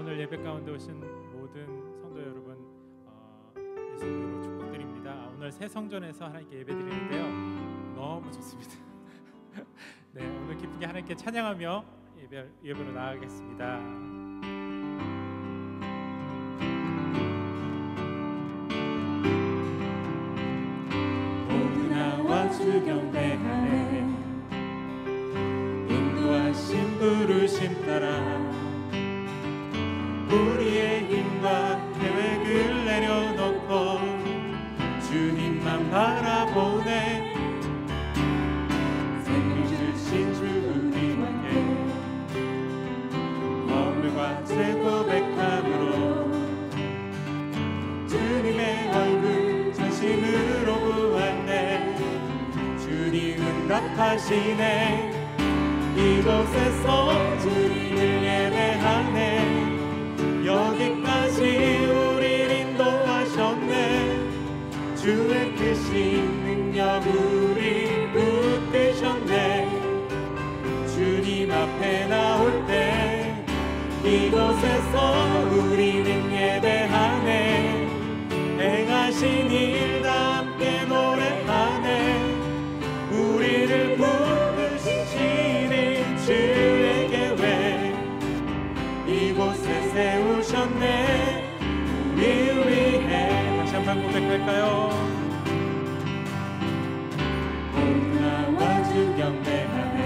오늘 예배 가운데 오신 모든 성도 여러분 예수 이름으로 축복드립니다. 오늘 새 성전에서 하나님께 예배 드리는데요, 너무 좋습니다. 네, 오늘 기쁘게 하나님께 찬양하며 예배로 나아가겠습니다. 모두 나와 주 경배하네. 인도하신 부르심 따라 우리의 힘과 계획을 내려놓고 주님만 바라보네. 생명 주신 주 우리에게 허물과 죄 고백함으로 주님의 얼굴 전심으로 구하네. 주님 응답하시네. 이곳에서 주님을 예배하네. 여기까지 우리를 인도하셨네. 주의 크신 능력 우리 붙드셨네. 주님 앞에 나올 때 이곳에서 우리는 예배하네. 행하신 일 다 함께 노래하네. 우리를 부르시는 주의 계획 이곳에 세우셨네. 우리 위해 다시 한번 고백할까요? 모두 나와 주 경배하네.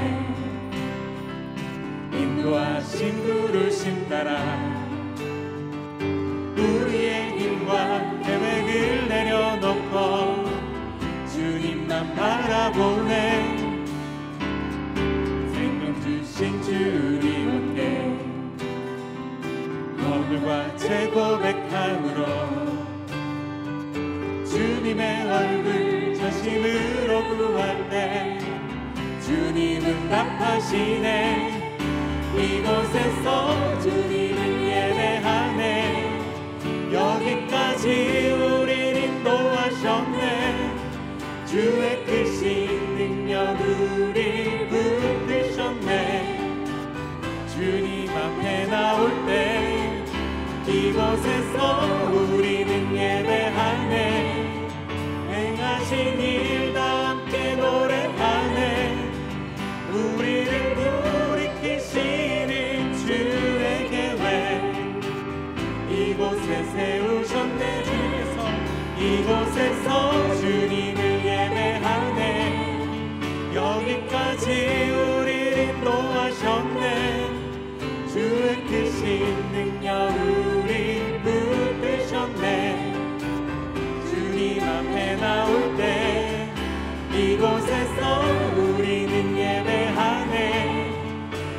인도하신 부르심 따라 우리의 힘과 계획을 내려놓고 주님만 바라보네. 생명 주신 주 우리께 허물과 죄 고백함으로 주님의 얼굴 전심으로 구할 때 주님 응답하시네. 이곳에서 주님을 예배하네. 여기까지 우리를 인도하셨네. 주의 크신 능력 우리 붙드셨네. 주님 앞에 나올 때 이곳에서 우리는 예배하네. 행하신 일 다 함께 노래하네. 우리를 돌이키시는 주의 계획 이곳에 세우셨네. 주께서 이곳에서 주님을 예배하네. 여기까지 우리를 인도하셨네. 주의 크신 능력 우리 붙드셨네. 주님 앞에 나올 때 이곳에서 우리는 예배하네.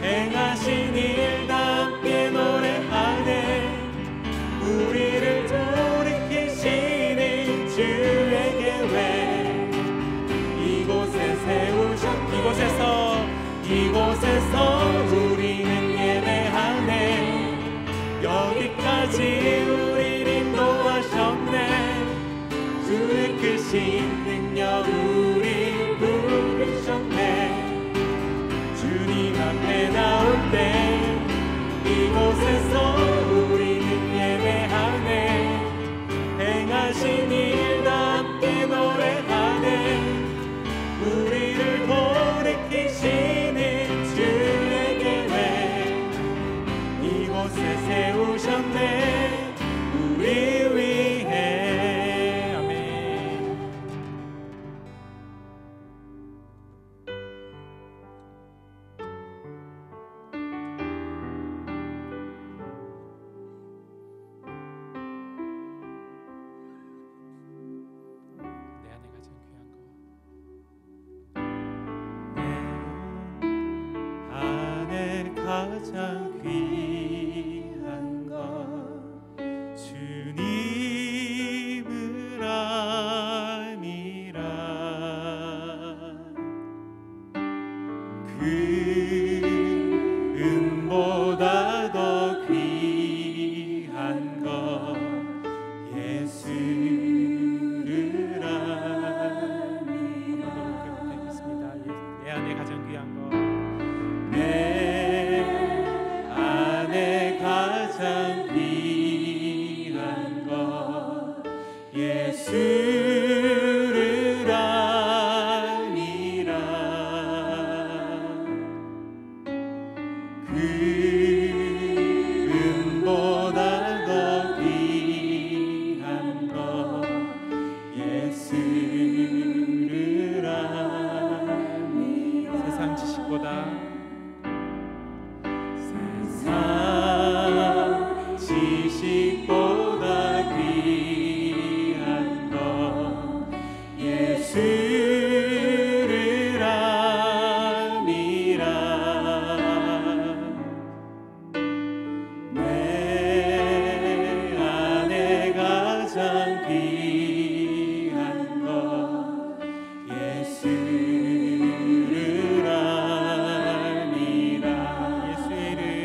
행하신 일 다 함께 노래하네. 우리를 돌이키시는 주의 계획 이곳에 세우셨네. 이곳에서 우리는 예배하네. 여기까지 우리를 인도하셨네. 주의 크신 능력 우리 부르셨네. 주님 앞에 나올 때 이곳에서 우리는 예배하네. 행하신 일 다 함께 노래하네. 우리를 돌이키시는 주의 계획 이곳에 세우셨네. 우리 위해. 아멘. 내 안에 가장 귀한 것, 안에 가장 귀한 것 주님을 알미라. 그 은보다 더 귀한 것 예수를 알미라. 내 안에 가장 귀한 것, 내 예수를 알미라. 세상 지식보다 지식보다 귀한 것 예수를 알미라. 내 안에 가장 귀한 것 예수를 알미라. 예수의 이름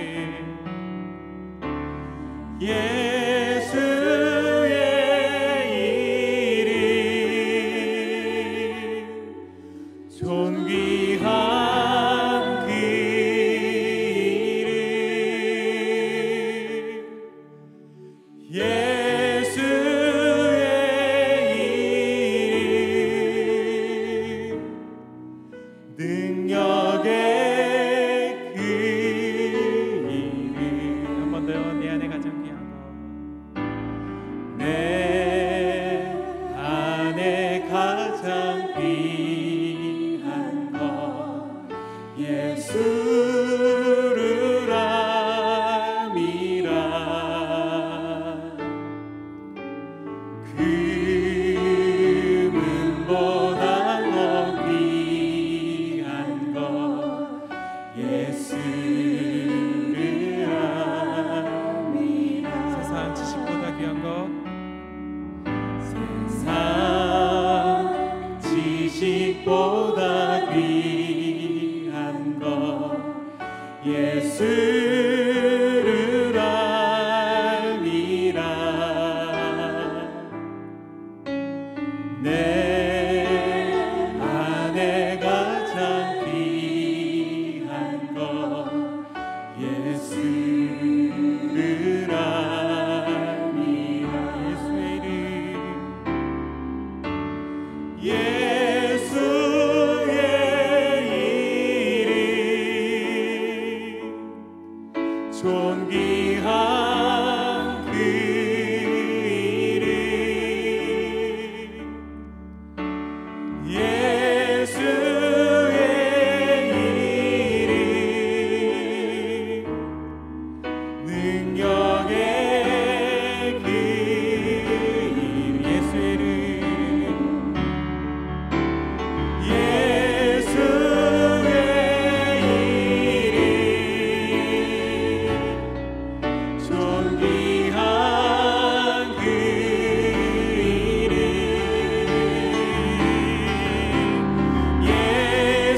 예수의 이름 존귀한 그 이름 예수의 이름 능력의 그 이름. 한 번 더 내 안에 가장 귀한 내 안에 가장 귀한 것 예수를 알미라. 금은보다 더 귀한 것 예수를 알미라. 세상 지식보다 귀한 것 세상 지식보다 귀한 것 예수를 알미라. 내 안에 가장 귀한 것 예수를 알미라. 예수의 이름 예수의 이름 존귀한 그 이름 예수의 이름 능력의 그 이름 예수의 이름 예수의 이름 존귀한 그 이름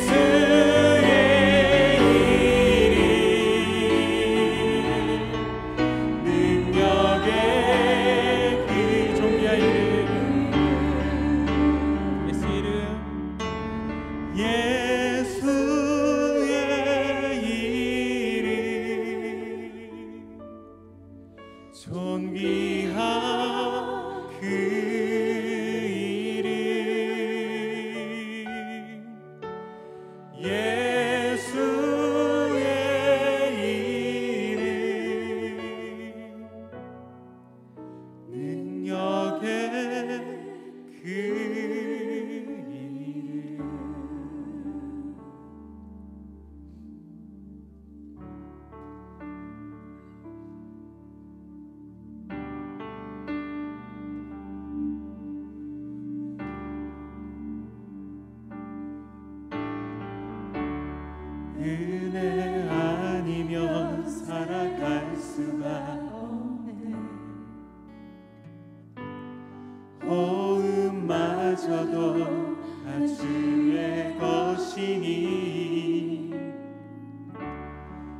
예수의 이름 능력의 그 존귀한 이름 예수 이름 예수의 이름 존귀한 그 이름 예수의 이름 능력의 그 이름. 은혜 아니면 살아갈 수가 없네. 호흡마저도 다 주의 것이니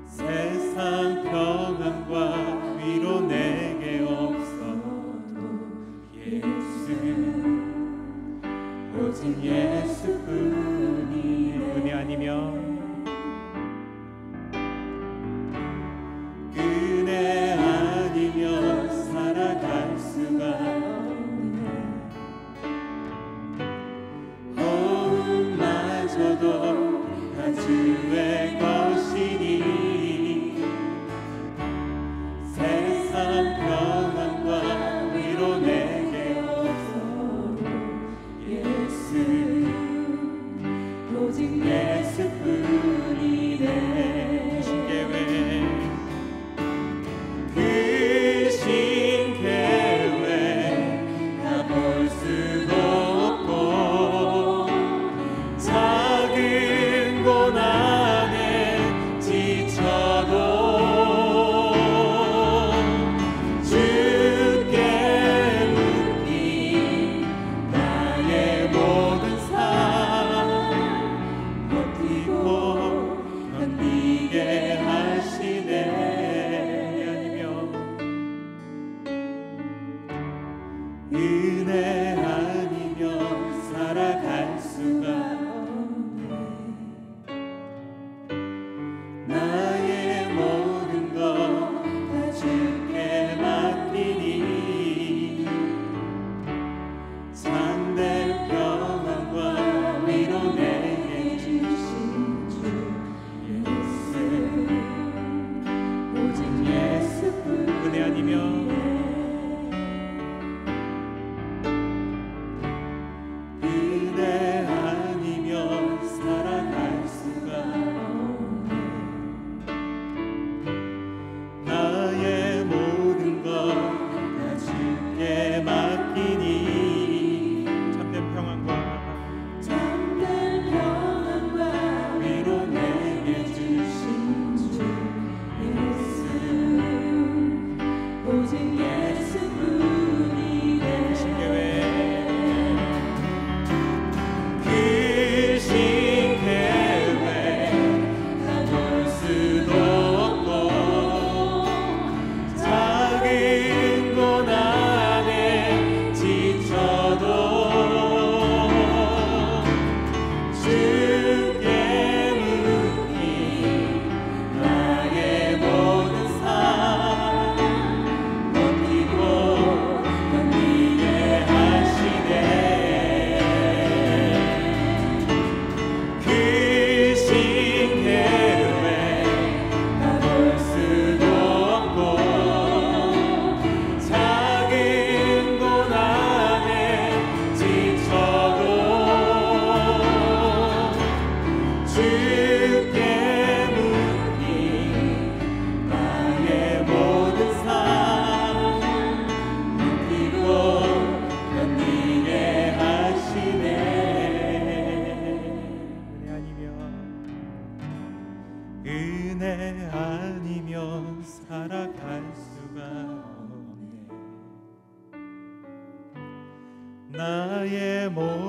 세상 평안과 위로 내게 없어도 예수 오직 예수뿐이. 은혜 아니면 은혜 아니면 살아갈 수가 없네. 호흡마저도 다 주의 것이니 세상 평안과 위로 내게 없어도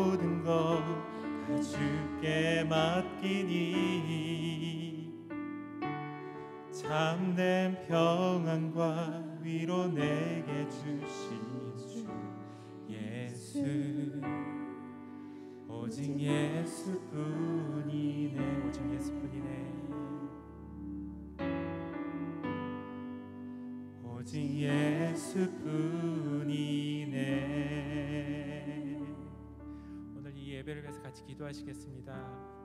모든 것 다 주께 맡기니 참된 평안과 위로 내게 주신 주 예수 오직 예수뿐이네 오직 예수뿐이네 오직 예수뿐이네. 오늘 이 예배를 위해서 같이 기도하시겠습니다.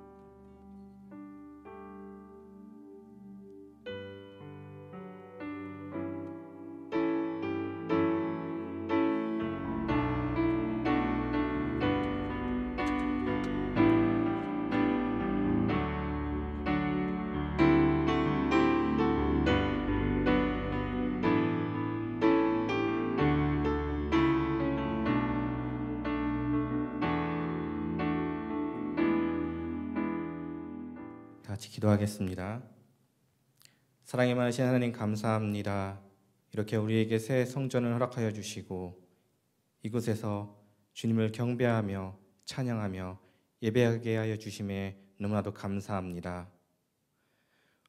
같이 기도하겠습니다. 사랑이 많으신 하나님 감사합니다. 이렇게 우리에게 새 성전을 허락하여 주시고 이곳에서 주님을 경배하며 찬양하며 예배하게 하여 주심에 너무나도 감사합니다.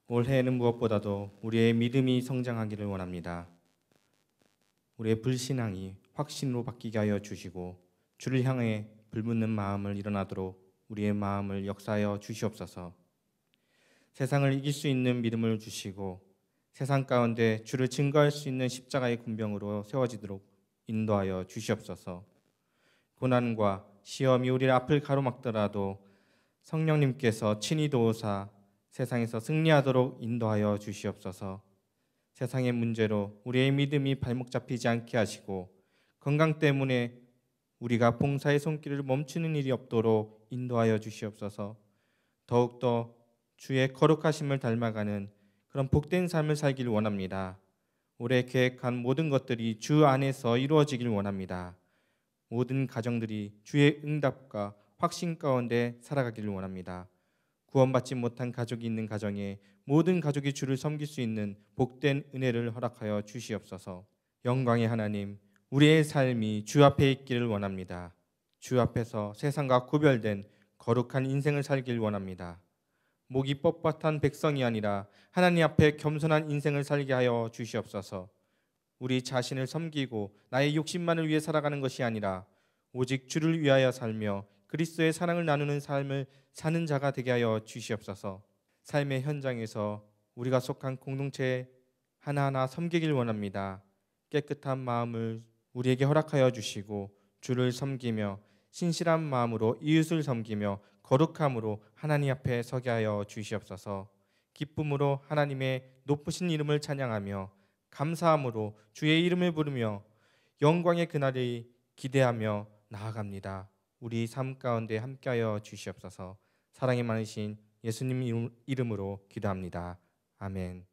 올해에는 무엇보다도 우리의 믿음이 성장하기를 원합니다. 우리의 불신앙이 확신으로 바뀌게 하여 주시고 주를 향해 불붙는 마음을 일어나도록 우리의 마음을 역사하여 주시옵소서. 세상을 이길 수 있는 믿음을 주시고 세상 가운데 주를 증거할 수 있는 십자가의 군병으로 세워지도록 인도하여 주시옵소서. 고난과 시험이 우리를 앞을 가로막더라도 성령님께서 친히 도우사 세상에서 승리하도록 인도하여 주시옵소서. 세상의 문제로 우리의 믿음이 발목 잡히지 않게 하시고 건강 때문에 우리가 봉사의 손길을 멈추는 일이 없도록 인도하여 주시옵소서. 더욱더 주의 거룩하심을 닮아가는 그런 복된 삶을 살기를 원합니다. 올해 계획한 모든 것들이 주 안에서 이루어지길 원합니다. 모든 가정들이 주의 응답과 확신 가운데 살아가기를 원합니다. 구원받지 못한 가족이 있는 가정에 모든 가족이 주를 섬길 수 있는 복된 은혜를 허락하여 주시옵소서. 영광의 하나님, 우리의 삶이 주 앞에 있기를 원합니다. 주 앞에서 세상과 구별된 거룩한 인생을 살길 원합니다. 목이 뻣뻣한 백성이 아니라 하나님 앞에 겸손한 인생을 살게 하여 주시옵소서. 우리 자신을 섬기고 나의 욕심만을 위해 살아가는 것이 아니라 오직 주를 위하여 살며 그리스도의 사랑을 나누는 삶을 사는 자가 되게 하여 주시옵소서. 삶의 현장에서 우리가 속한 공동체 하나하나 섬기길 원합니다. 깨끗한 마음을 우리에게 허락하여 주시고 주를 섬기며 신실한 마음으로 이웃을 섬기며 거룩함으로 하나님 앞에 서게 하여 주시옵소서. 기쁨으로 하나님의 높으신 이름을 찬양하며 감사함으로 주의 이름을 부르며 영광의 그날을 기대하며 나아갑니다. 우리 삶 가운데 함께하여 주시옵소서. 사랑이 많으신 예수님 이름으로 기도합니다. 아멘.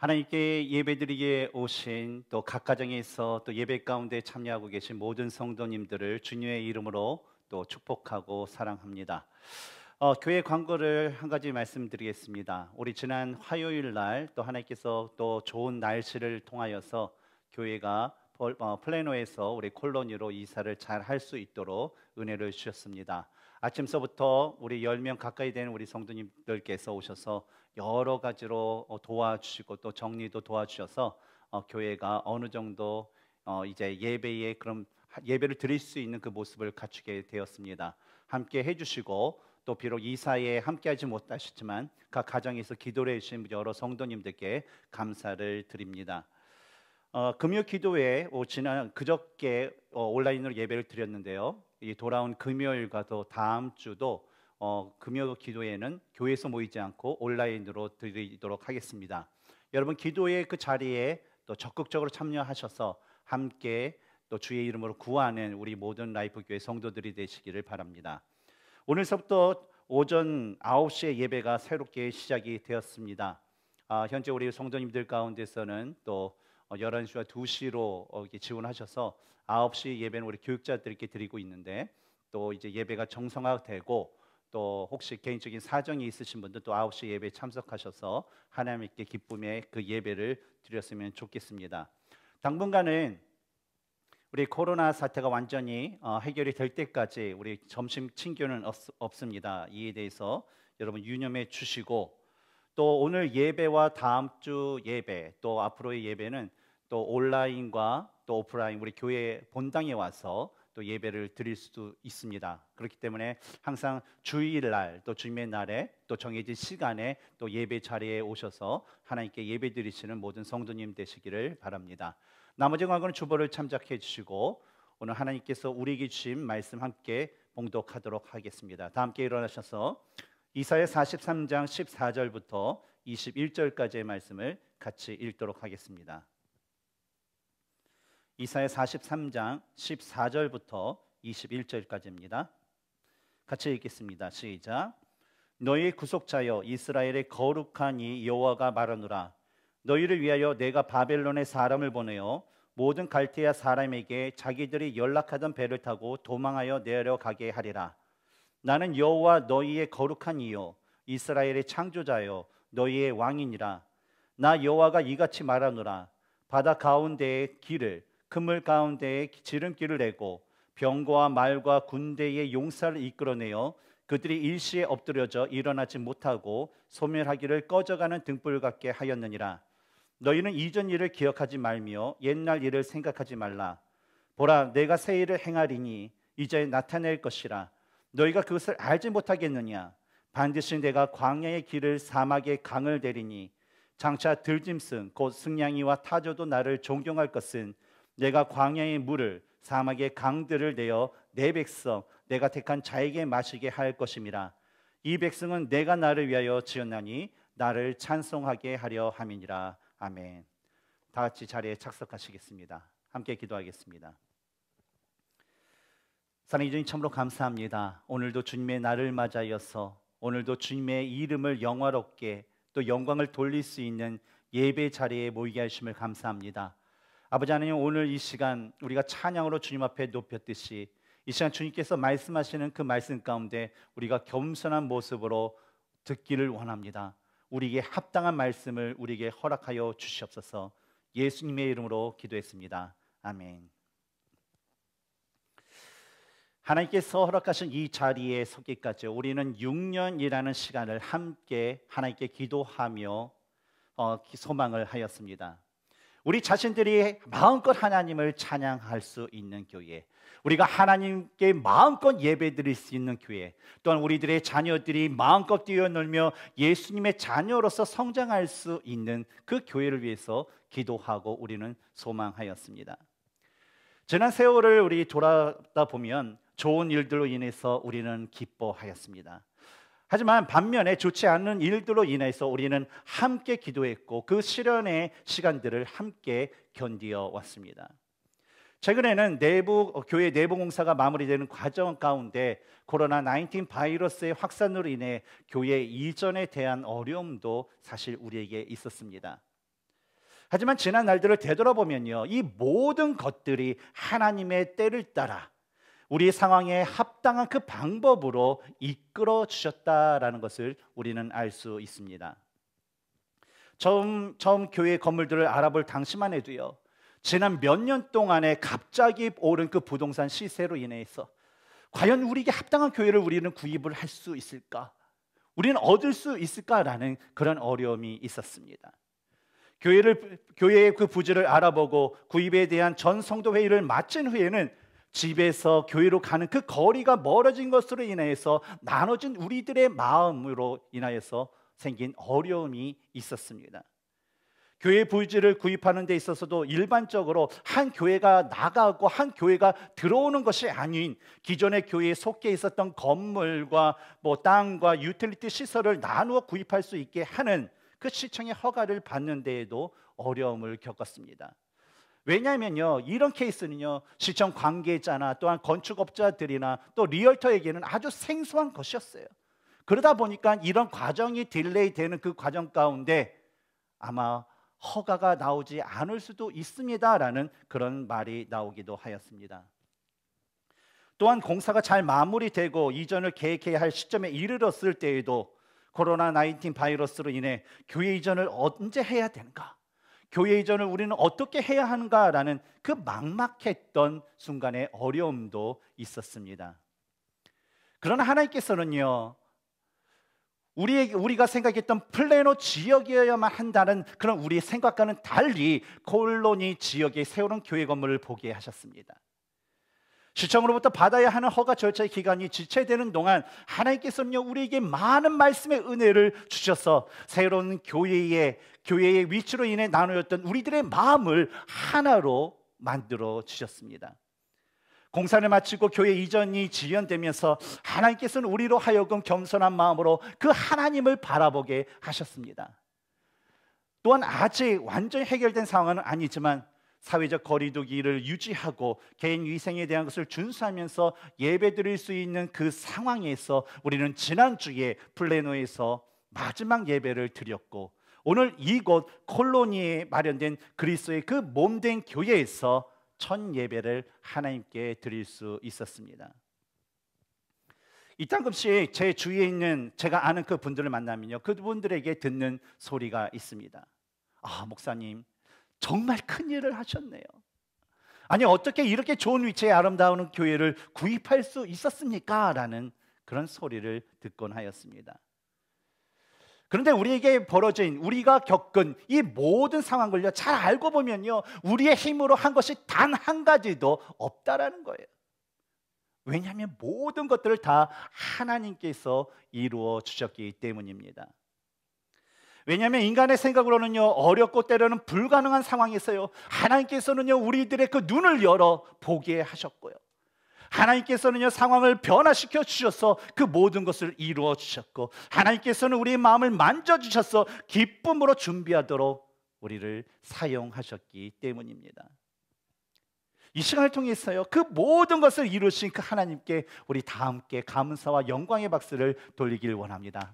하나님께 예배드리기에 오신 또 각 가정에서 또 예배 가운데 참여하고 계신 모든 성도님들을 주님의 이름으로 또 축복하고 사랑합니다. 교회 광고를 한 가지 말씀드리겠습니다. 우리 지난 화요일 날 또 하나님께서 또 좋은 날씨를 통하여서 교회가 플래노에서 우리 콜로니로 이사를 잘 할 수 있도록 은혜를 주셨습니다. 아침서부터 우리 10명 가까이 되는 우리 성도님들께서 오셔서 여러 가지로 도와주시고 또 정리도 도와주셔서 교회가 어느 정도 이제 예배에 그럼 예배를 드릴 수 있는 그 모습을 갖추게 되었습니다. 함께 해주시고 또 비록 이사에 함께하지 못하셨지만 각 가정에서 기도를 해주신 여러 성도님들께 감사를 드립니다. 금요 기도회 지난 그저께 온라인으로 예배를 드렸는데요. 이 돌아온 금요일과 또 다음 주도 금요 기도회는 교회에서 모이지 않고 온라인으로 드리도록 하겠습니다. 여러분 기도회 그 자리에 또 적극적으로 참여하셔서 함께 또 주의 이름으로 구하는 우리 모든 라이프교회 성도들이 되시기를 바랍니다. 오늘서부터 오전 9시에 예배가 새롭게 시작이 되었습니다. 현재 우리 성도님들 가운데서는 또 11시와 2시로 지원하셔서 9시 예배는 우리 교육자들께 드리고 있는데 또 이제 예배가 정상화되고 또 혹시 개인적인 사정이 있으신 분들 또 9시 예배에 참석하셔서 하나님께 기쁨의 그 예배를 드렸으면 좋겠습니다. 당분간은 우리 코로나 사태가 완전히 해결이 될 때까지 우리 점심 친교는 없습니다. 이에 대해서 여러분 유념해 주시고 또 오늘 예배와 다음 주 예배 또 앞으로의 예배는 또 온라인과 또 오프라인 우리 교회 본당에 와서 또 예배를 드릴 수도 있습니다. 그렇기 때문에 항상 주일날 또 주님의 날에 또 정해진 시간에 또 예배 자리에 오셔서 하나님께 예배 드리시는 모든 성도님 되시기를 바랍니다. 나머지 광고는 주보를 참작해 주시고 오늘 하나님께서 우리에게 주신 말씀 함께 봉독하도록 하겠습니다. 다 함께 일어나셔서 이사야 43장 14절부터 21절까지의 말씀을 같이 읽도록 하겠습니다. 이사야 43장 14절부터 21절까지입니다. 같이 읽겠습니다. 시작. 너희 구속자여 이스라엘의 거룩한 이 여호와가 말하노라. 너희를 위하여 내가 바벨론에 사람을 보내어 모든 갈대아 사람에게 자기들이 연락하던 배를 타고 도망하여 내려가게 하리라. 나는 여호와 너희의 거룩한 이요 이스라엘의 창조자여 너희의 왕이니라. 나 여호와가 이같이 말하노라. 바다 가운데의 길을 그물 가운데에 지름길을 내고 병거와 말과 군대의 용사를 이끌어내어 그들이 일시에 엎드려져 일어나지 못하고 소멸하기를 꺼져가는 등불 같게 하였느니라. 너희는 이전 일을 기억하지 말며 옛날 일을 생각하지 말라. 보라, 내가 새 일을 행하리니 이제 나타낼 것이라. 너희가 그것을 알지 못하겠느냐? 반드시 내가 광야의 길을 사막의 강을 내리니 장차 들짐승 곧 승냥이와 타조도 나를 존경할 것은 내가 광야의 물을 사막의 강들을 내어 내 백성 내가 택한 자에게 마시게 할 것임이라. 이 백성은 내가 나를 위하여 지었나니 나를 찬송하게 하려 함이니라. 아멘. 다 같이 자리에 착석하시겠습니다. 함께 기도하겠습니다. 사랑해 주님 참으로 감사합니다. 오늘도 주님의 날을 맞아여서 오늘도 주님의 이름을 영화롭게 또 영광을 돌릴 수 있는 예배 자리에 모이게 하심을 감사합니다. 아버지 하나님, 오늘 이 시간 우리가 찬양으로 주님 앞에 높였듯이 이 시간 주님께서 말씀하시는 그 말씀 가운데 우리가 겸손한 모습으로 듣기를 원합니다. 우리에게 합당한 말씀을 우리에게 허락하여 주시옵소서. 예수님의 이름으로 기도했습니다. 아멘. 하나님께서 허락하신 이 자리에 서기까지 우리는 6년이라는 시간을 함께 하나님께 기도하며 소망을 하였습니다. 우리 자신들이 마음껏 하나님을 찬양할 수 있는 교회, 우리가 하나님께 마음껏 예배드릴 수 있는 교회, 또한 우리들의 자녀들이 마음껏 뛰어놀며 예수님의 자녀로서 성장할 수 있는 그 교회를 위해서 기도하고 우리는 소망하였습니다. 지난 세월을 우리 돌아다 보면 좋은 일들로 인해서 우리는 기뻐하였습니다. 하지만 반면에 좋지 않은 일들로 인해서 우리는 함께 기도했고 그 시련의 시간들을 함께 견디어 왔습니다. 최근에는 교회 내부 공사가 마무리되는 과정 가운데 코로나19 바이러스의 확산으로 인해 교회 이전에 대한 어려움도 사실 우리에게 있었습니다. 하지만 지난 날들을 되돌아보면요, 이 모든 것들이 하나님의 때를 따라 우리의 상황에 합당한 그 방법으로 이끌어 주셨다라는 것을 우리는 알 수 있습니다. 처음 교회 건물들을 알아볼 당시만 해도요, 지난 몇 년 동안에 갑자기 오른 그 부동산 시세로 인해서 과연 우리에게 합당한 교회를 우리는 구입을 할 수 있을까? 우리는 얻을 수 있을까라는 그런 어려움이 있었습니다. 교회의 그 부지를 알아보고 구입에 대한 전 성도 회의를 마친 후에는 집에서 교회로 가는 그 거리가 멀어진 것으로 인해서 나눠진 우리들의 마음으로 인하여서 생긴 어려움이 있었습니다. 교회 부지를 구입하는 데 있어서도 일반적으로 한 교회가 나가고 한 교회가 들어오는 것이 아닌 기존의 교회에 속해 있었던 건물과 땅과 유틸리티 시설을 나누어 구입할 수 있게 하는 그 시청의 허가를 받는 데에도 어려움을 겪었습니다. 왜냐하면요, 이런 케이스는요, 시청 관계자나 또한 건축업자들이나 또 리얼터에게는 아주 생소한 것이었어요. 그러다 보니까 이런 과정이 딜레이 되는 그 과정 가운데 아마 허가가 나오지 않을 수도 있습니다라는 그런 말이 나오기도 하였습니다. 또한 공사가 잘 마무리되고 이전을 계획해야 할 시점에 이르렀을 때에도 코로나19 바이러스로 인해 교회 이전을 언제 해야 되는가, 교회 이전을 우리는 어떻게 해야 하는가라는 그 막막했던 순간의 어려움도 있었습니다. 그러나 하나님께서는요, 우리가 생각했던 플레노 지역이어야만 한다는 그런 우리의 생각과는 달리 콜로니 지역에 세우는 교회 건물을 보게 하셨습니다. 시청으로부터 받아야 하는 허가 절차의 기간이 지체되는 동안 하나님께서는요, 우리에게 많은 말씀의 은혜를 주셔서 새로운 교회의 위치로 인해 나누었던 우리들의 마음을 하나로 만들어 주셨습니다. 공사를 마치고 교회 이전이 지연되면서 하나님께서는 우리로 하여금 겸손한 마음으로 그 하나님을 바라보게 하셨습니다. 또한 아직 완전히 해결된 상황은 아니지만 사회적 거리두기를 유지하고 개인 위생에 대한 것을 준수하면서 예배드릴 수 있는 그 상황에서 우리는 지난주에 플레노에서 마지막 예배를 드렸고, 오늘 이곳 콜로니에 마련된 그리스도의 그 몸된 교회에서 첫 예배를 하나님께 드릴 수 있었습니다. 이따금씩 제 주위에 있는 제가 아는 그 분들을 만나면요, 그분들에게 듣는 소리가 있습니다. 아, 목사님 정말 큰 일을 하셨네요. 아니, 어떻게 이렇게 좋은 위치에 아름다운 교회를 구입할 수 있었습니까? 라는 그런 소리를 듣곤 하였습니다. 그런데 우리에게 벌어진, 우리가 겪은 이 모든 상황을요, 잘 알고 보면요, 우리의 힘으로 한 것이 단 한 가지도 없다라는 거예요. 왜냐하면 모든 것들을 다 하나님께서 이루어 주셨기 때문입니다. 왜냐하면 인간의 생각으로는요, 어렵고 때로는 불가능한 상황에서요, 하나님께서는요, 우리들의 그 눈을 열어 보게 하셨고요, 하나님께서는요, 상황을 변화시켜 주셔서 그 모든 것을 이루어 주셨고, 하나님께서는 우리의 마음을 만져주셔서 기쁨으로 준비하도록 우리를 사용하셨기 때문입니다. 이 시간을 통해서요, 그 모든 것을 이루신 그 하나님께 우리 다 함께 감사와 영광의 박수를 돌리길 원합니다.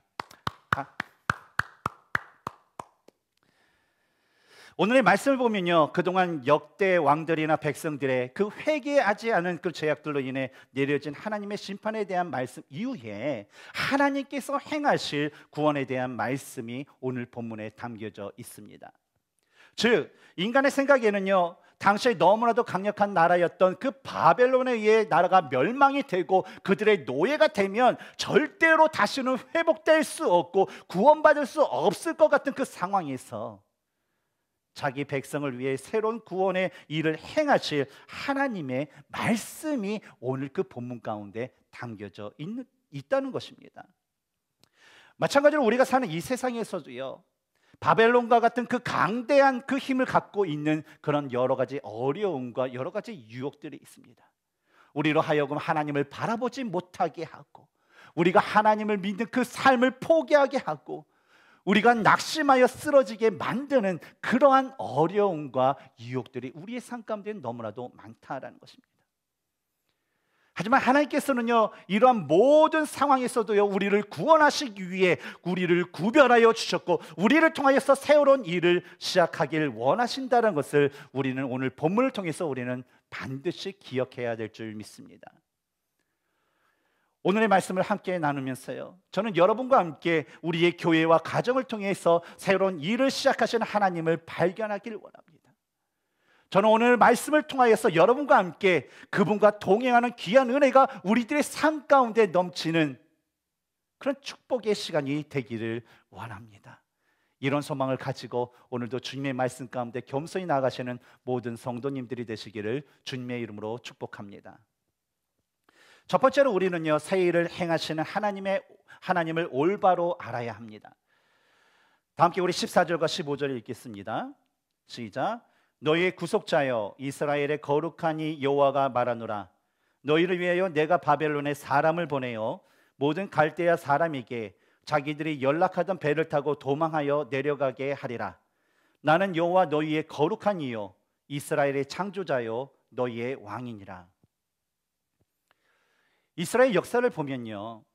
오늘의 말씀을 보면요, 그동안 역대 왕들이나 백성들의 그 회개하지 않은 그 죄악들로 인해 내려진 하나님의 심판에 대한 말씀 이후에 하나님께서 행하실 구원에 대한 말씀이 오늘 본문에 담겨져 있습니다. 즉, 인간의 생각에는요, 당시에 너무나도 강력한 나라였던 그 바벨론에 의해 나라가 멸망이 되고 그들의 노예가 되면 절대로 다시는 회복될 수 없고 구원받을 수 없을 것 같은 그 상황에서 자기 백성을 위해 새로운 구원의 일을 행하실 하나님의 말씀이 오늘 그 본문 가운데 담겨져 있다는 것입니다. 마찬가지로 우리가 사는 이 세상에서도요, 바벨론과 같은 그 강대한 그 힘을 갖고 있는 그런 여러 가지 어려움과 여러 가지 유혹들이 있습니다. 우리로 하여금 하나님을 바라보지 못하게 하고, 우리가 하나님을 믿는 그 삶을 포기하게 하고, 우리가 낙심하여 쓰러지게 만드는 그러한 어려움과 유혹들이 우리의 삶 가운데 너무나도 많다라는 것입니다. 하지만 하나님께서는요, 이러한 모든 상황에서도요, 우리를 구원하시기 위해 우리를 구별하여 주셨고 우리를 통하여서 새로운 일을 시작하길 원하신다는 것을 우리는 오늘 본문을 통해서 우리는 반드시 기억해야 될 줄 믿습니다. 오늘의 말씀을 함께 나누면서요, 저는 여러분과 함께 우리의 교회와 가정을 통해서 새로운 일을 시작하시는 하나님을 발견하길 원합니다. 저는 오늘 말씀을 통하여서 여러분과 함께 그분과 동행하는 귀한 은혜가 우리들의 삶 가운데 넘치는 그런 축복의 시간이 되기를 원합니다. 이런 소망을 가지고 오늘도 주님의 말씀 가운데 겸손히 나아가시는 모든 성도님들이 되시기를 주님의 이름으로 축복합니다. 첫 번째로 우리는요, 새 일을 행하시는 하나님을 올바로 알아야 합니다. 다 함께 우리 14절과 15절을 읽겠습니다. 시작. 너희의 구속자여 이스라엘의 거룩하니 여호와가 말하노라. 너희를 위하여 내가 바벨론에 사람을 보내어 모든 갈대아 사람에게 자기들이 연락하던 배를 타고 도망하여 내려가게 하리라. 나는 여호와 너희의 거룩한 이요 이스라엘의 창조자요 너희의 왕이니라. 이스라엘 역사를 보면요,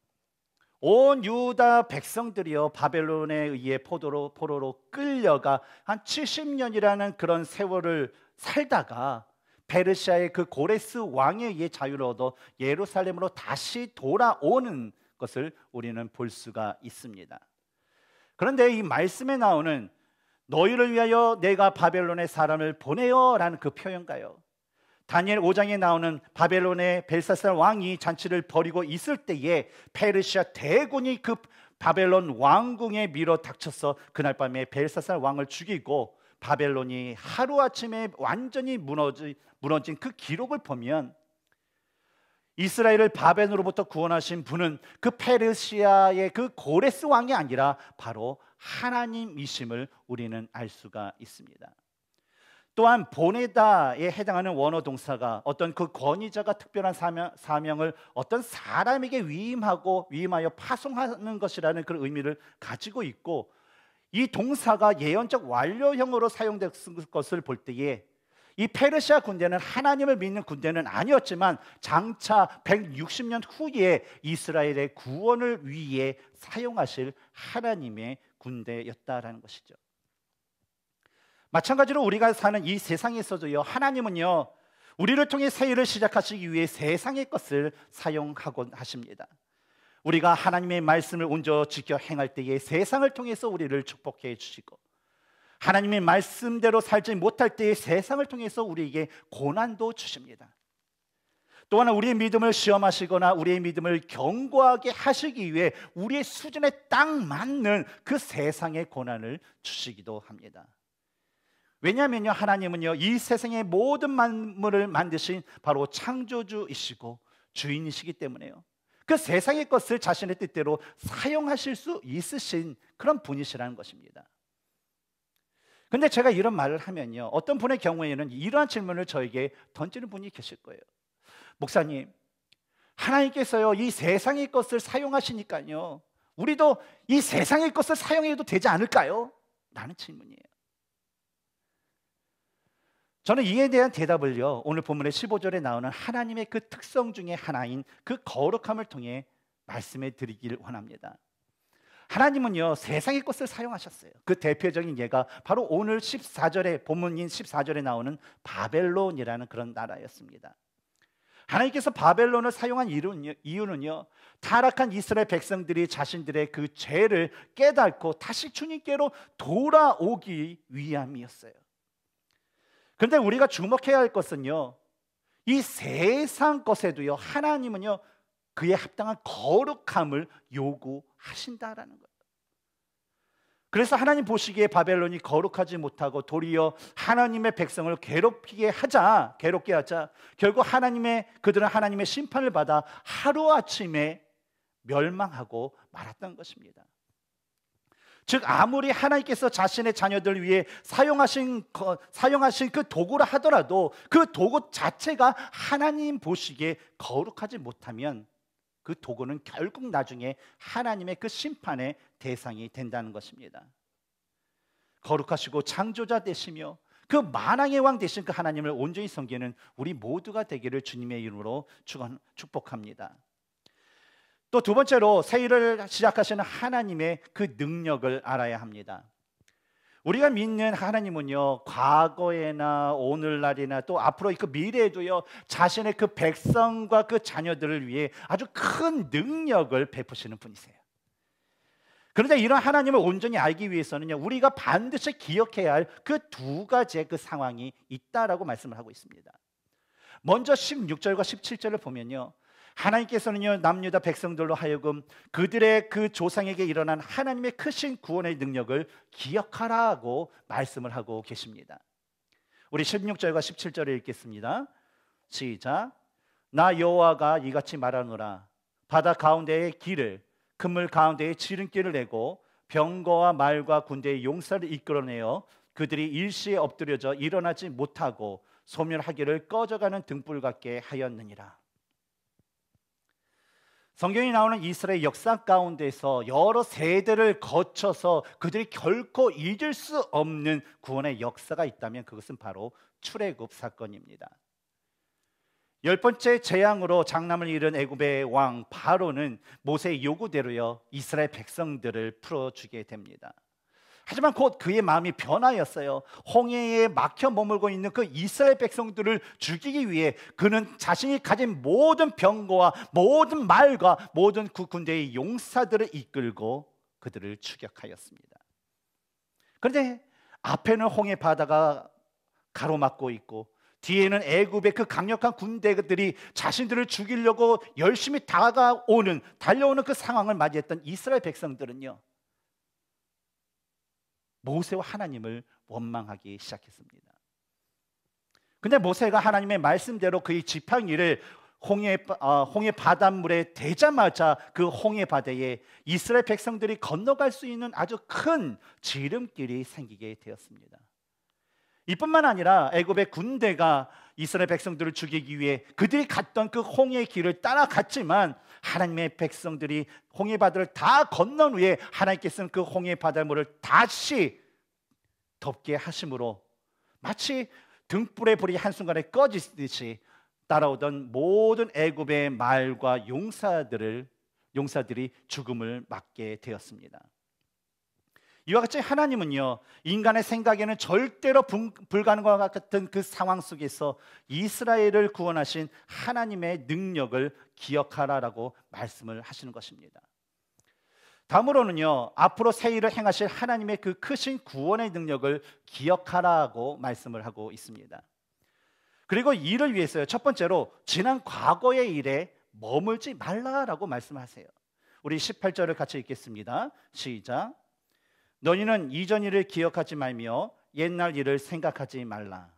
온 유다 백성들이요 바벨론에 의해 포로로 끌려가 한 70년이라는 그런 세월을 살다가 페르시아의 그 고레스 왕에 의해 자유를 얻어 예루살렘으로 다시 돌아오는 것을 우리는 볼 수가 있습니다. 그런데 이 말씀에 나오는 너희를 위하여 내가 바벨론에 사람을 보내어 라는 그 표현가요, 다니엘 5장에 나오는 바벨론의 벨사살 왕이 잔치를 벌이고 있을 때에 페르시아 대군이 그 바벨론 왕궁에 밀어 닥쳐서 그날 밤에 벨사살 왕을 죽이고 바벨론이 하루아침에 완전히 무너진 그 기록을 보면 이스라엘을 바벨론으로부터 구원하신 분은 그 페르시아의 그 고레스 왕이 아니라 바로 하나님이심을 우리는 알 수가 있습니다. 또한 보내다에 해당하는 원어 동사가 어떤 그 권위자가 특별한 사명을 어떤 사람에게 위임하여 파송하는 것이라는 그런 의미를 가지고 있고, 이 동사가 예언적 완료형으로 사용됐을 것을 볼 때에 이 페르시아 군대는 하나님을 믿는 군대는 아니었지만 장차 160년 후에 이스라엘의 구원을 위해 사용하실 하나님의 군대였다라는 것이죠. 마찬가지로 우리가 사는 이 세상에서도요, 하나님은요 우리를 통해 새 일을 시작하시기 위해 세상의 것을 사용하곤 하십니다. 우리가 하나님의 말씀을 온전 지켜 행할 때에 세상을 통해서 우리를 축복해 주시고, 하나님의 말씀대로 살지 못할 때에 세상을 통해서 우리에게 고난도 주십니다. 또한 우리의 믿음을 시험하시거나 우리의 믿음을 견고하게 하시기 위해 우리의 수준에 딱 맞는 그 세상의 고난을 주시기도 합니다. 왜냐하면요, 하나님은요 이 세상의 모든 만물을 만드신 바로 창조주이시고 주인이시기 때문에요, 그 세상의 것을 자신의 뜻대로 사용하실 수 있으신 그런 분이시라는 것입니다. 근데 제가 이런 말을 하면요, 어떤 분의 경우에는 이러한 질문을 저에게 던지는 분이 계실 거예요. 목사님, 하나님께서요 이 세상의 것을 사용하시니까요 우리도 이 세상의 것을 사용해도 되지 않을까요? 라는 질문이에요. 저는 이에 대한 대답을요 오늘 본문의 15절에 나오는 하나님의 그 특성 중에 하나인 그 거룩함을 통해 말씀해 드리길 원합니다. 하나님은요 세상의 것을 사용하셨어요. 그 대표적인 예가 바로 오늘 14절에 본문인 14절에 나오는 바벨론이라는 그런 나라였습니다. 하나님께서 바벨론을 사용한 이유는요 타락한 이스라엘 백성들이 자신들의 그 죄를 깨닫고 다시 주님께로 돌아오기 위함이었어요. 그런데 우리가 주목해야 할 것은요, 이 세상 것에도요 하나님은요 그에 합당한 거룩함을 요구하신다라는 거예요. 그래서 하나님 보시기에 바벨론이 거룩하지 못하고 도리어 하나님의 백성을 괴롭게 하자 결국 그들은 하나님의 심판을 받아 하루아침에 멸망하고 말았던 것입니다. 즉 아무리 하나님께서 자신의 자녀들을 위해 사용하신 그 도구라 하더라도 그 도구 자체가 하나님 보시기에 거룩하지 못하면 그 도구는 결국 나중에 하나님의 그 심판의 대상이 된다는 것입니다. 거룩하시고 창조자 되시며 그 그 만왕의 왕 되신 그 하나님을 온전히 섬기는 우리 모두가 되기를 주님의 이름으로 축복합니다. 또 두 번째로 새 일을 시작하시는 하나님의 그 능력을 알아야 합니다. 우리가 믿는 하나님은요, 과거에나 오늘날이나 또 앞으로 그 미래에도요, 자신의 그 백성과 그 자녀들을 위해 아주 큰 능력을 베푸시는 분이세요. 그런데 이런 하나님을 온전히 알기 위해서는요, 우리가 반드시 기억해야 할 그 두 가지의 그 상황이 있다라고 말씀을 하고 있습니다. 먼저 16절과 17절을 보면요, 하나님께서는요, 남유다 백성들로 하여금 그들의 그 조상에게 일어난 하나님의 크신 구원의 능력을 기억하라고 말씀을 하고 계십니다. 우리 16절과 17절을 읽겠습니다. 시작. 나 여호와가 이같이 말하노라. 바다 가운데의 길을, 그물 가운데의 지름길을 내고 병거와 말과 군대의 용사를 이끌어내어 그들이 일시에 엎드려져 일어나지 못하고 소멸하기를 꺼져가는 등불 같게 하였느니라. 성경이 나오는 이스라엘 역사 가운데서 여러 세대를 거쳐서 그들이 결코 잊을 수 없는 구원의 역사가 있다면 그것은 바로 출애굽 사건입니다. 10번째 재앙으로 장남을 잃은 애굽의 왕 바로는 모세의 요구대로요, 이스라엘 백성들을 풀어주게 됩니다. 하지만 곧 그의 마음이 변하였어요. 홍해에 막혀 머물고 있는 그 이스라엘 백성들을 죽이기 위해 그는 자신이 가진 모든 병거와 모든 말과 모든 그 군대의 용사들을 이끌고 그들을 추격하였습니다. 그런데 앞에는 홍해 바다가 가로막고 있고 뒤에는 애굽의 그 강력한 군대들이 자신들을 죽이려고 열심히 달려오는 그 상황을 맞이했던 이스라엘 백성들은요, 모세와 하나님을 원망하기 시작했습니다. 근데 모세가 하나님의 말씀대로 그의 지팡이를 홍해 바닷물에 대자마자 그 홍해 바다에 이스라엘 백성들이 건너갈 수 있는 아주 큰 지름길이 생기게 되었습니다. 이뿐만 아니라 애굽의 군대가 이스라엘 백성들을 죽이기 위해 그들이 갔던 그 홍해의 길을 따라갔지만 하나님의 백성들이 홍해 바다를 다 건넌 후에 하나님께서는 그 홍해 바닷물을 다시 덮게 하심으로 마치 등불의 불이 한순간에 꺼지듯이 따라오던 모든 애굽의 말과 용사들이 죽음을 맞게 되었습니다. 이와 같이 하나님은요, 인간의 생각에는 절대로 불가능과 같은 그 상황 속에서 이스라엘을 구원하신 하나님의 능력을 기억하라라고 말씀을 하시는 것입니다. 다음으로는요, 앞으로 새 일을 행하실 하나님의 그 크신 구원의 능력을 기억하라고 말씀을 하고 있습니다. 그리고 이를 위해서요, 첫 번째로 지난 과거의 일에 머물지 말라라고 말씀하세요. 우리 18절을 같이 읽겠습니다. 시작. 너희는 이전 일을 기억하지 말며 옛날 일을 생각하지 말라.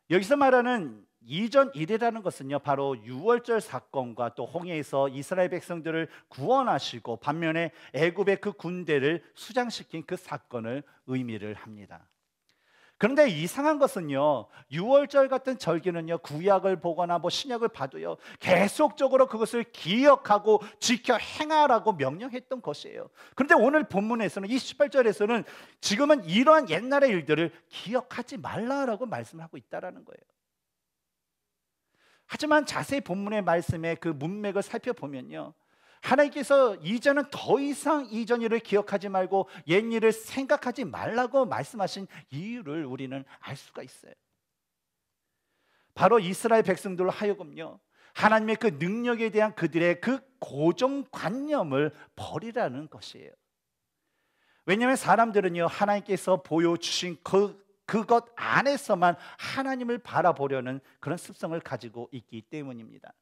여기서 말하는 이전 일이라는 것은요, 바로 유월절 사건과 또 홍해에서 이스라엘 백성들을 구원하시고 반면에 애굽의 그 군대를 수장시킨 그 사건을 의미를 합니다. 그런데 이상한 것은요, 유월절 같은 절기는요, 구약을 보거나 신약을 봐도요, 계속적으로 그것을 기억하고 지켜 행하라고 명령했던 것이에요. 그런데 오늘 본문에서는 28절에서는 지금은 이러한 옛날의 일들을 기억하지 말라라고 말씀하고 있다라는 거예요. 하지만 자세히 본문의 말씀의 그 문맥을 살펴보면요, 하나님께서 이제는 더 이상 이전 일을 기억하지 말고 옛 일을 생각하지 말라고 말씀하신 이유를 우리는 알 수가 있어요. 바로 이스라엘 백성들로 하여금요, 하나님의 그 능력에 대한 그들의 그 고정관념을 버리라는 것이에요. 왜냐하면 사람들은요, 하나님께서 보여주신 그것 안에서만 하나님을 바라보려는 그런 습성을 가지고 있기 때문입니다.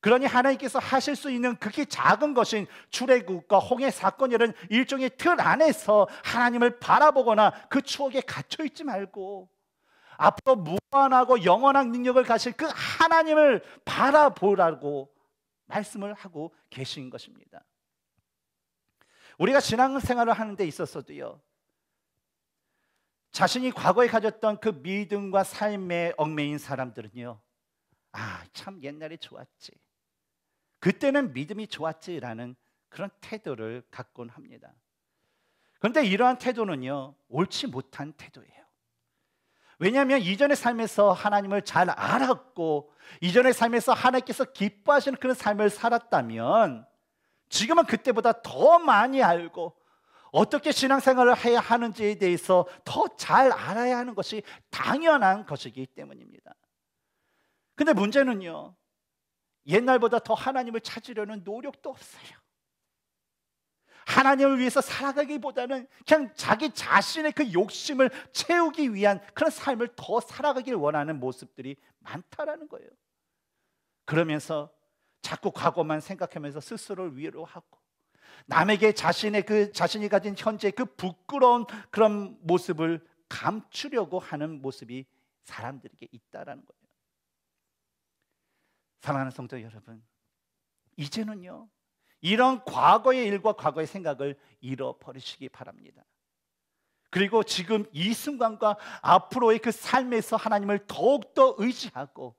그러니 하나님께서 하실 수 있는 극히 작은 것인 출애굽과 홍해 사건이라는 일종의 틀 안에서 하나님을 바라보거나 그 추억에 갇혀 있지 말고 앞으로 무한하고 영원한 능력을 가실 그 하나님을 바라보라고 말씀을 하고 계신 것입니다. 우리가 신앙생활을 하는 데 있어서도요, 자신이 과거에 가졌던 그 믿음과 삶에 얽매인 사람들은요, 참 옛날에 좋았지, 그때는 믿음이 좋았지라는 그런 태도를 갖곤 합니다. 그런데 이러한 태도는요, 옳지 못한 태도예요. 왜냐하면 이전의 삶에서 하나님을 잘 알았고 이전의 삶에서 하나님께서 기뻐하시는 그런 삶을 살았다면 지금은 그때보다 더 많이 알고 어떻게 신앙생활을 해야 하는지에 대해서 더 잘 알아야 하는 것이 당연한 것이기 때문입니다. 근데 문제는요, 옛날보다 더 하나님을 찾으려는 노력도 없어요. 하나님을 위해서 살아가기보다는 그냥 자기 자신의 그 욕심을 채우기 위한 그런 삶을 더 살아가길 원하는 모습들이 많다라는 거예요. 그러면서 자꾸 과거만 생각하면서 스스로를 위로하고 남에게 자신이 가진 현재 그 부끄러운 그런 모습을 감추려고 하는 모습이 사람들에게 있다라는 거예요. 사랑하는 성도 여러분, 이제는요 이런 과거의 일과 과거의 생각을 잃어버리시기 바랍니다. 그리고 지금 이 순간과 앞으로의 그 삶에서 하나님을 더욱더 의지하고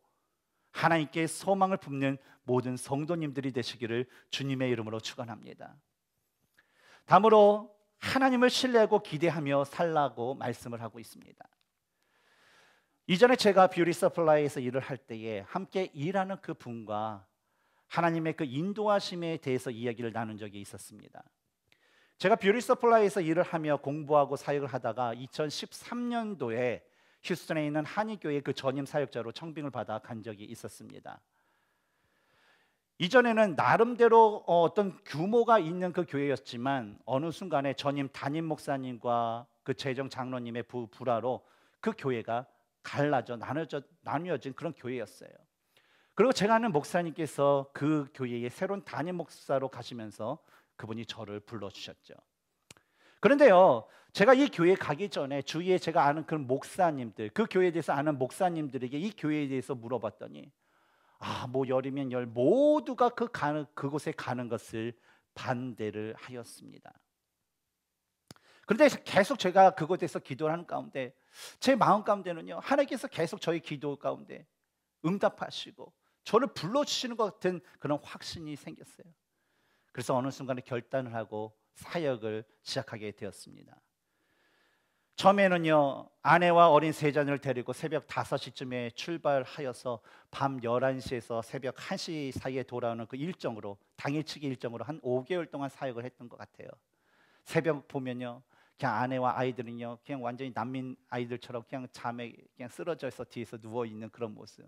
하나님께 소망을 품는 모든 성도님들이 되시기를 주님의 이름으로 축원합니다. 다음으로 하나님을 신뢰하고 기대하며 살라고 말씀을 하고 있습니다. 이전에 제가 뷰티 서플라이에서 일을 할 때에 함께 일하는 그 분과 하나님의 그 인도하심에 대해서 이야기를 나눈 적이 있었습니다. 제가 뷰티 서플라이에서 일을 하며 공부하고 사역을 하다가 2013년도에 휴스턴에 있는 한의교회 그 전임 사역자로 청빙을 받아 간 적이 있었습니다. 이전에는 나름대로 어떤 규모가 있는 그 교회였지만 어느 순간에 전임 담임 목사님과 그 재정 장로님의 불화로 그 교회가 나뉘어진 그런 교회였어요. 그리고 제가 아는 목사님께서 그 교회의 새로운 담임 목사로 가시면서 그분이 저를 불러주셨죠. 그런데요, 제가 이 교회에 가기 전에 주위에 제가 아는 그런 목사님들, 그 교회에 대해서 아는 목사님들에게 이 교회에 대해서 물어봤더니 뭐 열이면 열 모두가 그곳에 가는 것을 반대를 하였습니다. 그런데 계속 제가 그곳에서 기도를 하는 가운데 제 마음 가운데는요, 하나님께서 계속 저희 기도 가운데 응답하시고 저를 불러주시는 것 같은 그런 확신이 생겼어요. 그래서 어느 순간에 결단을 하고 사역을 시작하게 되었습니다. 처음에는요, 아내와 어린 세 자녀를 데리고 새벽 5시쯤에 출발하여서 밤 11시에서 새벽 1시 사이에 돌아오는 그 일정으로, 당일치기 일정으로 한 5개월 동안 사역을 했던 것 같아요. 새벽 보면요, 그냥 아내와 아이들은요, 그냥 완전히 난민 아이들처럼 그냥 잠에 그냥 쓰러져서 뒤에서 누워 있는 그런 모습.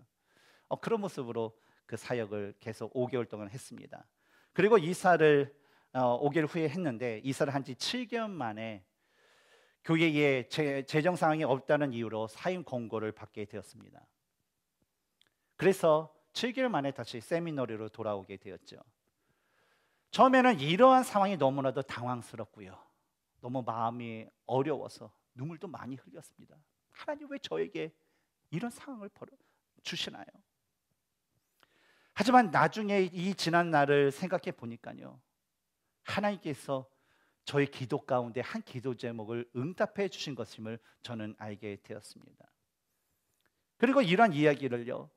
그런 모습으로 그 사역을 계속 5개월 동안 했습니다. 그리고 이사를 5개월 후에 했는데 이사를 한 지 7개월 만에 교회에 재정 상황이 없다는 이유로 사임 공고를 받게 되었습니다. 그래서 7개월 만에 다시 세미너리로 돌아오게 되었죠. 처음에는 이러한 상황이 너무나도 당황스럽고요, 너무 마음이 어려워서 눈물도 많이 흘렸습니다. 하나님 왜 저에게 이런 상황을 주시나요? 하지만 나중에 이 지난 날을 생각해 보니까요, 하나님께서 저의 기도 가운데 한 기도 제목을 응답해 주신 것임을 저는 알게 되었습니다. 그리고 이런 이야기를요,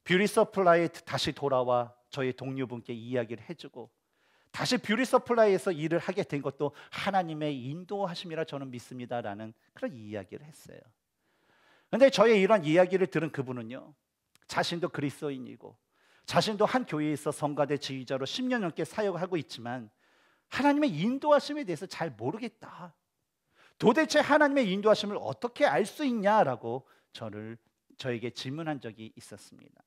뷰티 서플라이에 다시 돌아와 저희 동료분께 이야기를 해주고 다시 뷰티 서플라이에서 일을 하게 된 것도 하나님의 인도하심이라 저는 믿습니다라는 그런 이야기를 했어요. 그런데 저의 이런 이야기를 들은 그분은요, 자신도 그리스도인이고 자신도 한 교회에서 성가대 지휘자로 10년 넘게 사역을 하고 있지만 하나님의 인도하심에 대해서 잘 모르겠다, 도대체 하나님의 인도하심을 어떻게 알 수 있냐라고 저에게 질문한 적이 있었습니다.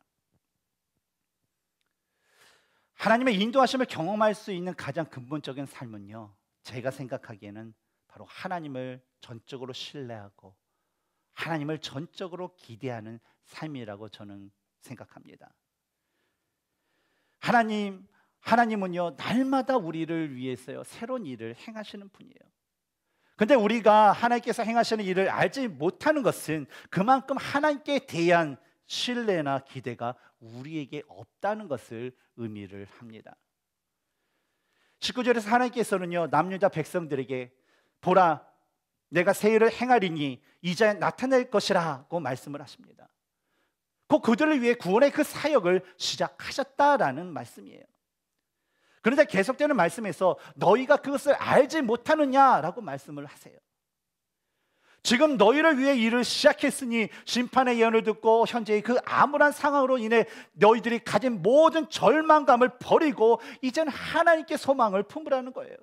하나님의 인도하심을 경험할 수 있는 가장 근본적인 삶은요, 제가 생각하기에는 바로 하나님을 전적으로 신뢰하고 하나님을 전적으로 기대하는 삶이라고 저는 생각합니다. 하나님은요, 날마다 우리를 위해서요, 새로운 일을 행하시는 분이에요. 근데 우리가 하나님께서 행하시는 일을 알지 못하는 것은 그만큼 하나님께 대한 신뢰나 기대가 우리에게 없다는 것을 의미를 합니다. 19절에서 하나님께서는요, 남유다 백성들에게 보라, 내가 새 일을 행하리니 이제 나타낼 것이라고 말씀을 하십니다. 그들을 위해 구원의 그 사역을 시작하셨다라는 말씀이에요. 그런데 계속되는 말씀에서 너희가 그것을 알지 못하느냐라고 말씀을 하세요. 지금 너희를 위해 일을 시작했으니 심판의 예언을 듣고 현재의 그 암울한 상황으로 인해 너희들이 가진 모든 절망감을 버리고 이제는 하나님께 소망을 품으라는 거예요.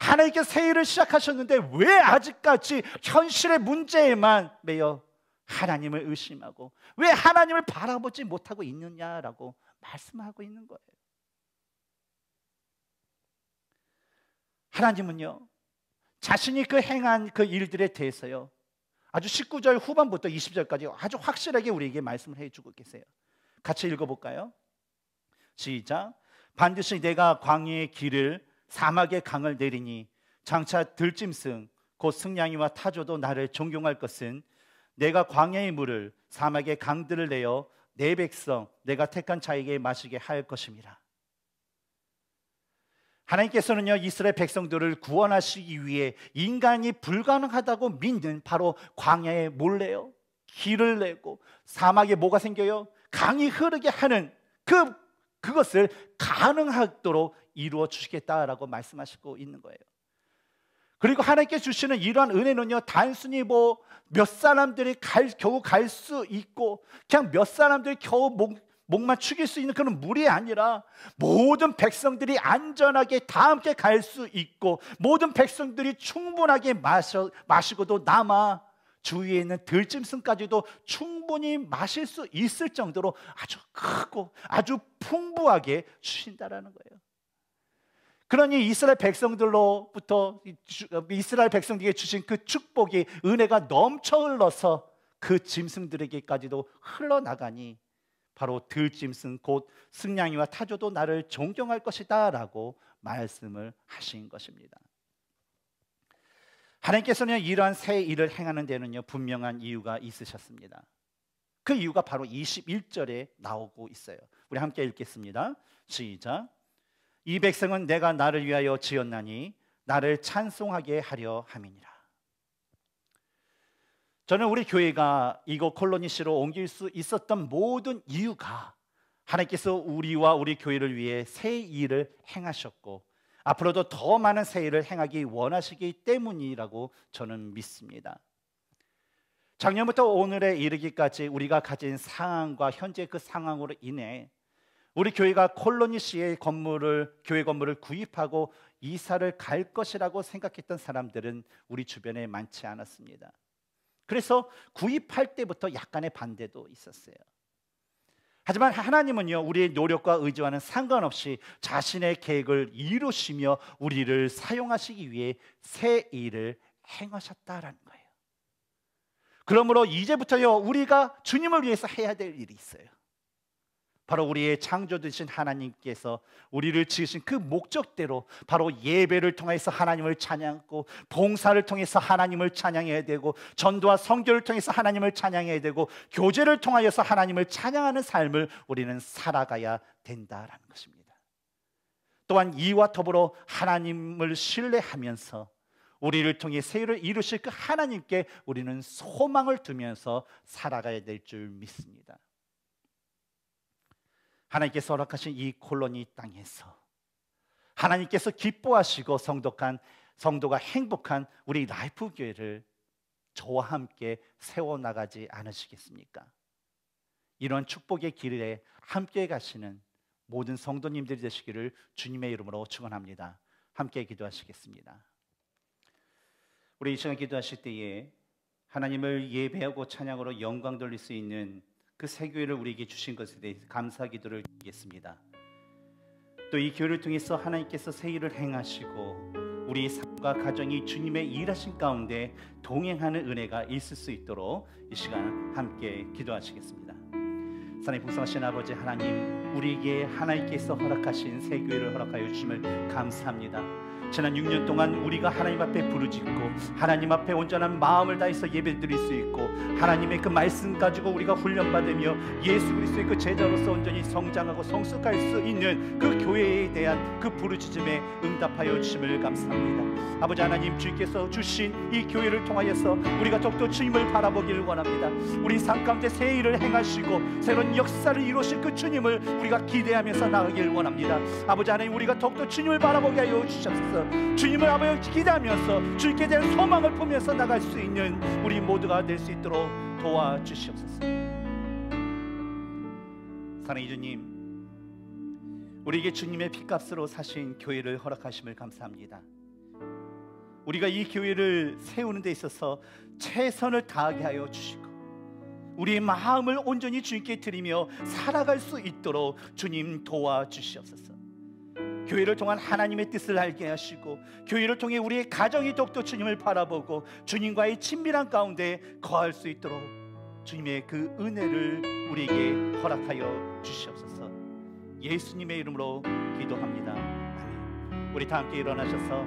하나님께 새 일을 시작하셨는데 왜 아직까지 현실의 문제에만 매여 하나님을 의심하고 왜 하나님을 바라보지 못하고 있느냐라고 말씀하고 있는 거예요. 하나님은요, 자신이 그 행한 그 일들에 대해서요, 아주 19절 후반부터 20절까지 아주 확실하게 우리에게 말씀을 해주고 계세요. 같이 읽어볼까요? 시작. 반드시 내가 광야의 길을 사막의 강을 내리니 장차 들짐승 곧 승냥이와 타조도 나를 존경할 것은 내가 광야의 물을 사막의 강들을 내어 내 백성 내가 택한 자에게 마시게 할 것입니다. 하나님께서는요, 이스라엘 백성들을 구원하시기 위해 인간이 불가능하다고 믿는 바로 광야에 몰래요 길을 내고 사막에 뭐가 생겨요? 강이 흐르게 하는 그것을 가능하도록 이루어 주시겠다라고 말씀하시고 있는 거예요. 그리고 하나님께 주시는 이러한 은혜는요, 단순히 뭐 몇 사람들이 겨우 갈 수 있고 그냥 몇 사람들이 겨우 목만 축일 수 있는 그런 물이 아니라 모든 백성들이 안전하게 다 함께 갈 수 있고 모든 백성들이 충분하게 마시고도 남아 주위에 있는 들짐승까지도 충분히 마실 수 있을 정도로 아주 크고 아주 풍부하게 주신다라는 거예요. 그러니 이스라엘 백성들로부터 이스라엘 백성들에게 주신 그 축복이 은혜가 넘쳐 흘러서 그 짐승들에게까지도 흘러나가니 바로 들짐승 곧 승냥이와 타조도 나를 존경할 것이다 라고 말씀을 하신 것입니다. 하나님께서는 이러한 새 일을 행하는 데는요, 분명한 이유가 있으셨습니다. 그 이유가 바로 21절에 나오고 있어요. 우리 함께 읽겠습니다. 시작. 이 백성은 내가 나를 위하여 지었나니 나를 찬송하게 하려 함이니라. 저는 우리 교회가 이곳 콜로니시로 옮길 수 있었던 모든 이유가 하나님께서 우리와 우리 교회를 위해 새 일을 행하셨고 앞으로도 더 많은 새 일을 행하기 원하시기 때문이라고 저는 믿습니다. 작년부터 오늘에 이르기까지 우리가 가진 상황과 현재 그 상황으로 인해 우리 교회가 콜로니시의 교회 건물을 구입하고 이사를 갈 것이라고 생각했던 사람들은 우리 주변에 많지 않았습니다. 그래서 구입할 때부터 약간의 반대도 있었어요. 하지만 하나님은요, 우리의 노력과 의지와는 상관없이 자신의 계획을 이루시며 우리를 사용하시기 위해 새 일을 행하셨다라는 거예요. 그러므로 이제부터요, 우리가 주님을 위해서 해야 될 일이 있어요. 바로 우리의 창조주신 하나님께서 우리를 지으신 그 목적대로 바로 예배를 통해서 하나님을 찬양하고 봉사를 통해서 하나님을 찬양해야 되고 전도와 선교를 통해서 하나님을 찬양해야 되고 교제를 통하여서 하나님을 찬양하는 삶을 우리는 살아가야 된다라는 것입니다. 또한 이와 더불어 하나님을 신뢰하면서 우리를 통해 새 일을 이루실 그 하나님께 우리는 소망을 두면서 살아가야 될 줄 믿습니다. 하나님께서 허락하신 이 콜로니 땅에서 하나님께서 기뻐하시고 성도가 행복한 우리 라이프 교회를 저와 함께 세워나가지 않으시겠습니까? 이런 축복의 길에 함께 가시는 모든 성도님들이 되시기를 주님의 이름으로 축원합니다. 함께 기도하시겠습니다. 우리 이 시간 기도하실 때에 하나님을 예배하고 찬양으로 영광 돌릴 수 있는 그 새 교회를 우리에게 주신 것에 대해 감사 기도를 드리겠습니다. 또 이 교회를 통해서 하나님께서 새 일을 행하시고 우리 삶과 가정이 주님의 일하신 가운데 동행하는 은혜가 있을 수 있도록 이 시간 함께 기도하시겠습니다. 사랑의 풍성하신 아버지 하나님, 우리에게 하나님께서 허락하신 새 교회를 허락하여 주심을 감사합니다. 지난 6년 동안 우리가 하나님 앞에 부르짖고 하나님 앞에 온전한 마음을 다해서 예배드릴 수 있고 하나님의 그 말씀 가지고 우리가 훈련받으며 예수 그리스도의 그 제자로서 온전히 성장하고 성숙할 수 있는 그 교회에 대한 그 부르짖음에 응답하여 주심을 감사합니다. 아버지 하나님, 주께서 주신 이 교회를 통하여서 우리가 더욱더 주님을 바라보기를 원합니다. 우리 삶 가운데 새 일을 행하시고 새로운 역사를 이루실 그 주님을 우리가 기대하면서 나가기를 원합니다. 아버지 하나님, 우리가 더욱더 주님을 바라보게 하여 주옵소서. 가운데서 주님을 아버지 기대하면서 주님께 대한 소망을 보면서 나갈 수 있는 우리 모두가 될 수 있도록 도와주시옵소서. 사랑의 주님, 우리에게 주님의 피값으로 사신 교회를 허락하심을 감사합니다. 우리가 이 교회를 세우는 데 있어서 최선을 다하게 하여 주시고 우리의 마음을 온전히 주님께 드리며 살아갈 수 있도록 주님 도와주시옵소서. 교회를 통한 하나님의 뜻을 알게 하시고 교회를 통해 우리의 가정이 더욱더 주님을 바라보고 주님과의 친밀한 가운데 거할 수 있도록 주님의 그 은혜를 우리에게 허락하여 주시옵소서. 예수님의 이름으로 기도합니다. 아멘. 우리 다 함께 일어나셔서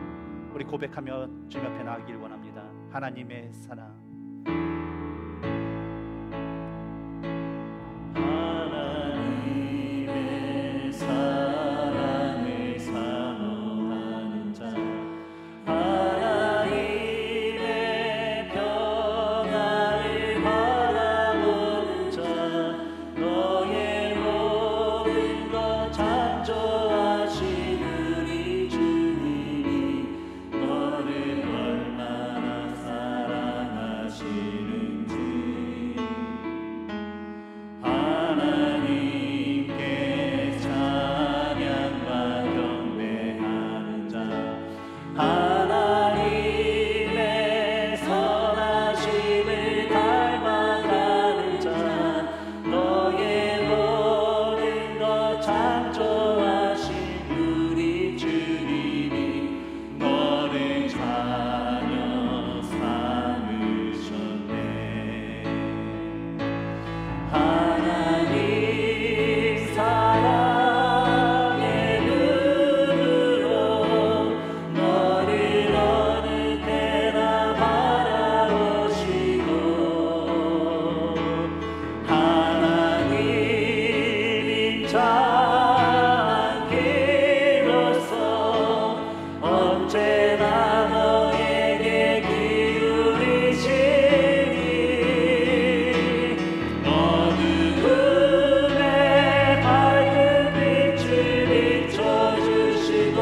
우리 고백하며 주님 앞에 나가길 원합니다. 하나님의 사랑, 하나님의 사랑을 사모하는 자, 하나님의 평안을 바라보는 자, 너의 모든 것 창조하신 우리 주님이 너를 얼마나 사랑하시는지 하나님께 찬양과 경배하는 자, 하나님의 선하심을 닮아가는 자, 너의 모든 것 창조하신 우리 주님이 너를 자녀 삼으셨네. 하나님 사랑의 눈으로 너를 어느 때나 바라보시고 하나님 인자한 길로서 언제나 너에게 기울이시니 어두움에 밝은 빛을 비춰주시고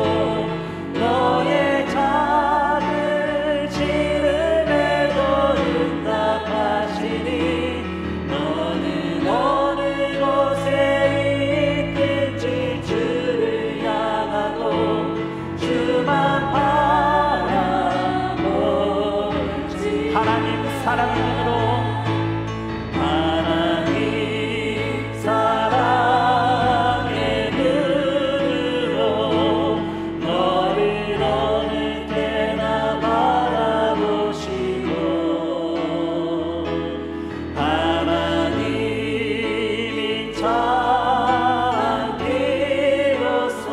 너의 작은 시름에도 응답하시니 너는 어느 곳에 있든지 주를 향하고 주만 바라보지. 하나님 사랑의 눈으로 하나님 사랑의 눈으로 너를 어느 때나 바라보시고 하나님 인자한 길로서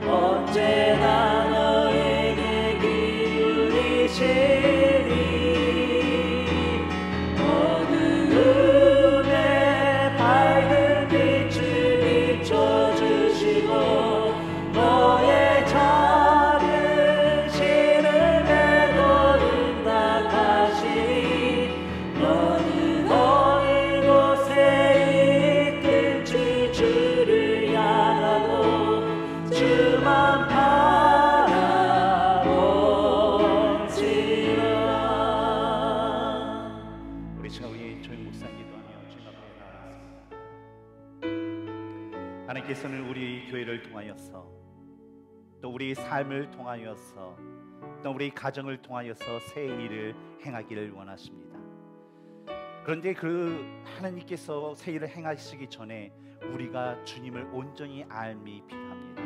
언제나 너에게 기울이시니 어두움에 밝은 빛을 비춰주시고 너의 작은 시름에도 응답하시니 너는 어느 곳에 있든지 주를 향하고 주만 바라보지라. 우리 지금 우리 조용 묵상 기도하며 주님 앞에 나아가겠습니다. 하나님께서는 우리 교회를 통하여서 또 우리 삶을 통하여서 또 우리 가정을 통하여서 새 일을 행하기를 원하십니다. 그런데 그 하나님께서 새 일을 행하시기 전에 우리가 주님을 온전히 알미 필요합니다.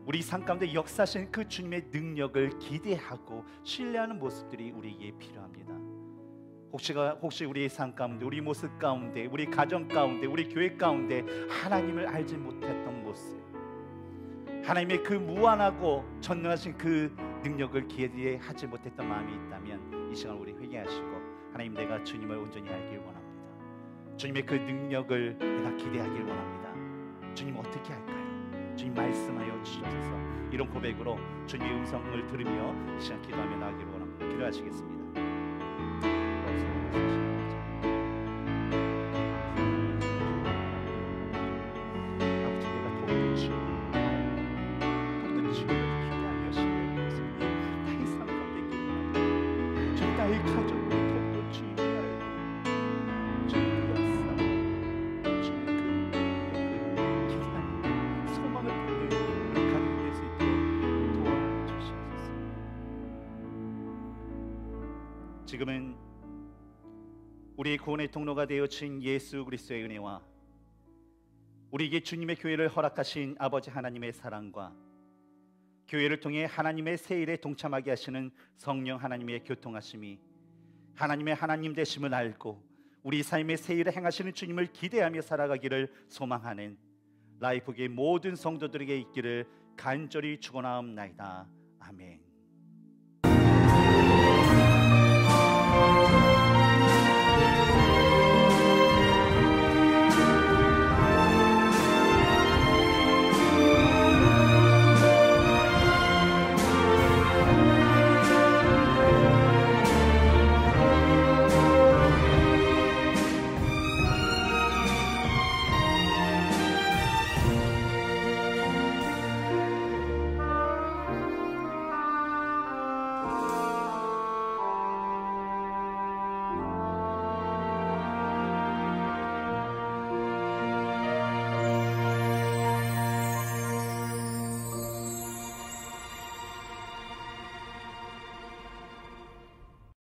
우리 삶 가운데 역사하신 그 주님의 능력을 기대하고 신뢰하는 모습들이 우리에게 필요합니다. 혹시 우리의 삶 가운데, 우리 모습 가운데, 우리 가정 가운데, 우리 교회 가운데 하나님을 알지 못했던 모습, 하나님의 그 무한하고 전능하신 그 능력을 기대하지 못했던 마음이 있다면 이 시간 우리 회개하시고 하나님, 내가 주님을 온전히 알길 원합니다. 주님의 그 능력을 내가 기대하길 원합니다. 주님 어떻게 할까요? 주님 말씀하여 주시옵소서. 이런 고백으로 주님의 음성을 들으며 이 시간 기도하며 나가기를 원합니다. 기도하시겠습니다. 아버지, 내가 더욱더 주님을 지금은 우리 구원의 통로가 되어진 예수 그리스도의 은혜와 우리에게 주님의 교회를 허락하신 아버지 하나님의 사랑과 교회를 통해 하나님의 새 일에 동참하게 하시는 성령 하나님의 교통하심이 하나님의 하나님 되심을 알고 우리 삶의 새 일을 행하시는 주님을 기대하며 살아가기를 소망하는 라이프의 모든 성도들에게 있기를 간절히 축원하옵나이다. 아멘.